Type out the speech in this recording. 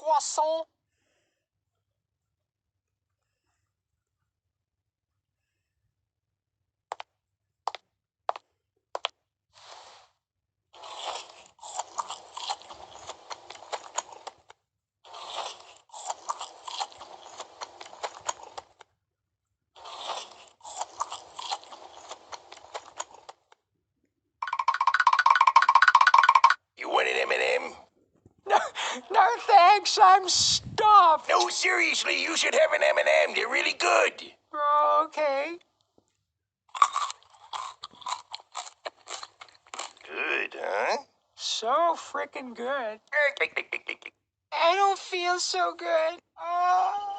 croissant? You want an M&M? No thanks, I'm stuffed. No, seriously, you should have an M&M. They're really good. Okay. Good, huh? So frickin' good. I don't feel so good. Oh.